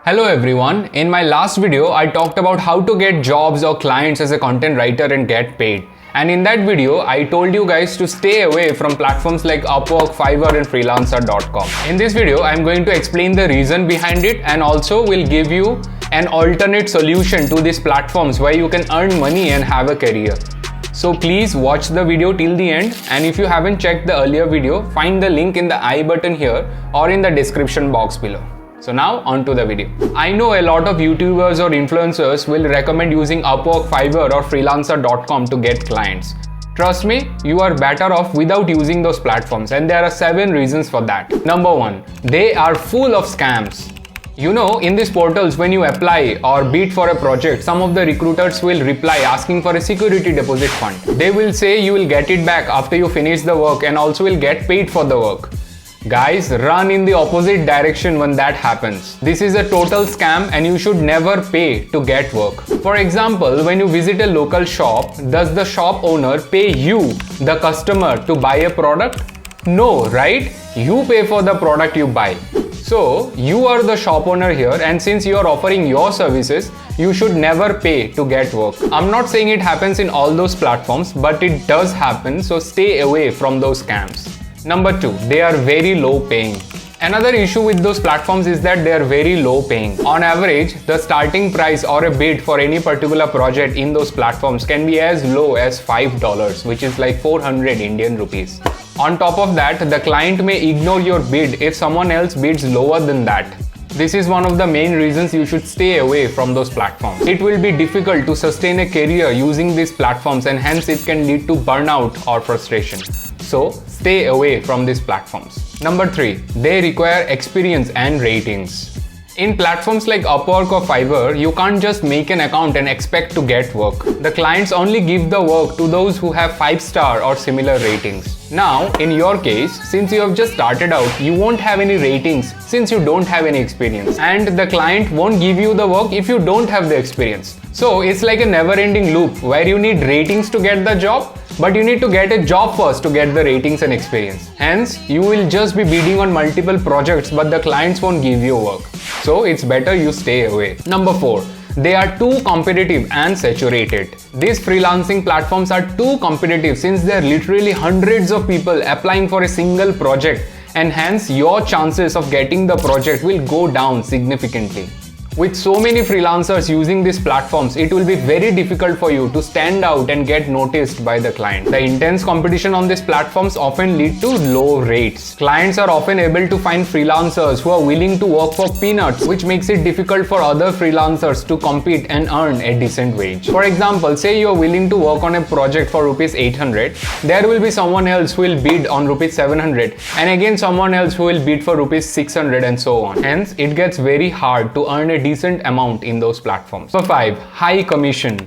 Hello everyone, in my last video I talked about how to get jobs or clients as a content writer and get paid. And in that video I told you guys to stay away from platforms like Upwork, Fiverr and freelancer.com. In this video I'm going to explain the reason behind it and also will give you an alternate solution to these platforms where you can earn money and have a career. So please watch the video till the end, and if you haven't checked the earlier video, find the link in the I button here or in the description box below. So now on to the video. I know a lot of YouTubers or influencers will recommend using Upwork, Fiverr or freelancer.com to get clients. Trust me, you are better off without using those platforms, and there are 7 reasons for that. Number 1, they are full of scams. You know, in these portals, when you apply or bid for a project, some of the recruiters will reply asking for a security deposit fund. They will say you will get it back after you finish the work and also will get paid for the work. Guys, run in the opposite direction when that happens. This is a total scam and you should never pay to get work. For example, when you visit a local shop, does the shop owner pay you, the customer, to buy a product? No, right? You pay for the product you buy. So, you are the shop owner here, and since you are offering your services, you should never pay to get work. I'm not saying it happens in all those platforms, but it does happen, so stay away from those scams. Number 2, they are very low paying. Another issue with those platforms is that they are very low paying. On average, the starting price or a bid for any particular project in those platforms can be as low as $5, which is like 400 Indian rupees. On top of that, the client may ignore your bid if someone else bids lower than that. This is one of the main reasons you should stay away from those platforms. It will be difficult to sustain a career using these platforms, and hence it can lead to burnout or frustration. So stay away from these platforms. Number 3, they require experience and ratings. In platforms like Upwork or Fiverr, you can't just make an account and expect to get work. The clients only give the work to those who have 5-star or similar ratings. Now, in your case, since you have just started out, you won't have any ratings since you don't have any experience. And the client won't give you the work if you don't have the experience. So it's like a never-ending loop where you need ratings to get the job, but you need to get a job first to get the ratings and experience. Hence, you will just be bidding on multiple projects, but the clients won't give you work. So it's better you stay away. Number 4, they are too competitive and saturated. These freelancing platforms are too competitive since there are literally hundreds of people applying for a single project, and hence your chances of getting the project will go down significantly. With so many freelancers using these platforms, it will be very difficult for you to stand out and get noticed by the client. The intense competition on these platforms often lead to low rates. Clients are often able to find freelancers who are willing to work for peanuts, which makes it difficult for other freelancers to compete and earn a decent wage. For example, say you are willing to work on a project for rupees 800, there will be someone else who will bid on rupees 700, and again someone else who will bid for rupees 600, and so on. Hence, it gets very hard to earn a decent amount in those platforms. Number 5, high commission.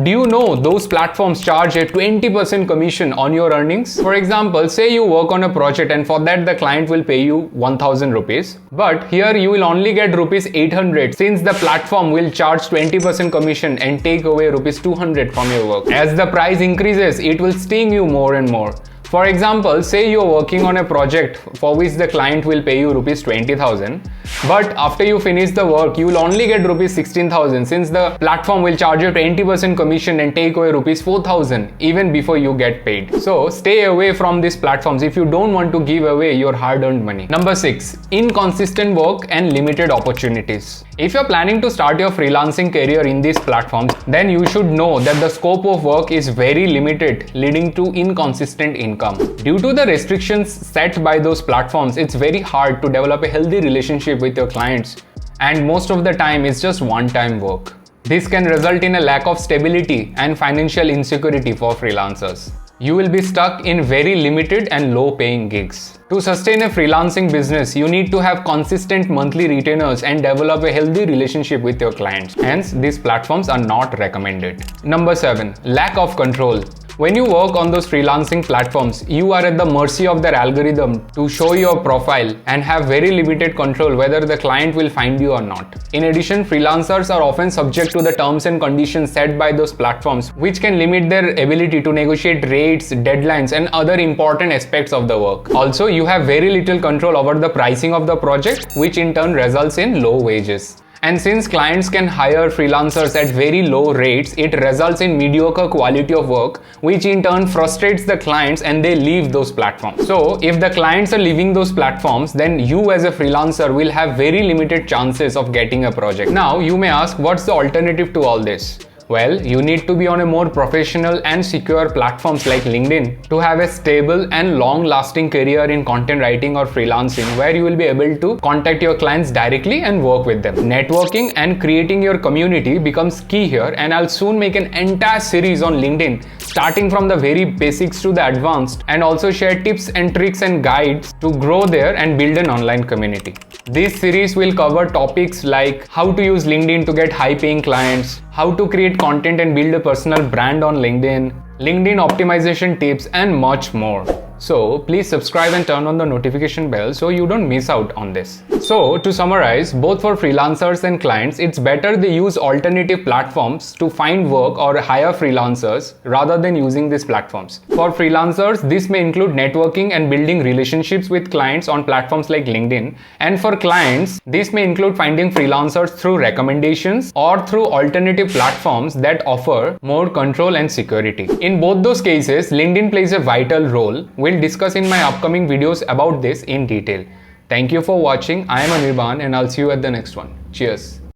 Do you know those platforms charge a 20% commission on your earnings? For example, say you work on a project and for that the client will pay you 1000 rupees. But here you will only get rupees 800 since the platform will charge 20% commission and take away rupees 200 from your work. As the price increases, it will sting you more and more. For example, say you are working on a project for which the client will pay you rupees 20,000, but after you finish the work, you will only get rupees 16,000 since the platform will charge you 20% commission and take away rupees 4,000 even before you get paid. So stay away from these platforms if you don't want to give away your hard-earned money. Number 6, inconsistent work and limited opportunities. If you're planning to start your freelancing career in these platforms, then you should know that the scope of work is very limited, leading to inconsistent income. Due to the restrictions set by those platforms, it's very hard to develop a healthy relationship with your clients, and most of the time it's just one-time work. This can result in a lack of stability and financial insecurity for freelancers. You will be stuck in very limited and low-paying gigs. To sustain a freelancing business, you need to have consistent monthly retainers and develop a healthy relationship with your clients. Hence, these platforms are not recommended. Number 7, lack of control. When you work on those freelancing platforms, you are at the mercy of their algorithm to show your profile and have very limited control whether the client will find you or not. In addition, freelancers are often subject to the terms and conditions set by those platforms, which can limit their ability to negotiate rates, deadlines, and other important aspects of the work. Also, you have very little control over the pricing of the project, which in turn results in low wages. And since clients can hire freelancers at very low rates, it results in mediocre quality of work, which in turn frustrates the clients and they leave those platforms. So if the clients are leaving those platforms, then you as a freelancer will have very limited chances of getting a project. Now you may ask, what's the alternative to all this? Well, you need to be on a more professional and secure platforms like LinkedIn to have a stable and long-lasting career in content writing or freelancing, where you will be able to contact your clients directly and work with them. Networking and creating your community becomes key here, and I'll soon make an entire series on LinkedIn, starting from the very basics to the advanced, and also share tips and tricks and guides to grow there and build an online community. This series will cover topics like how to use LinkedIn to get high-paying clients, how to create content and build a personal brand on LinkedIn, LinkedIn optimization tips, and much more. So please subscribe and turn on the notification bell so you don't miss out on this. So to summarize, both for freelancers and clients, it's better they use alternative platforms to find work or hire freelancers rather than using these platforms. For freelancers, this may include networking and building relationships with clients on platforms like LinkedIn. And for clients, this may include finding freelancers through recommendations or through alternative platforms that offer more control and security. In both those cases, LinkedIn plays a vital role. We'll discuss in my upcoming videos about this in detail. Thank you for watching. I am Anirban and I'll see you at the next one. Cheers.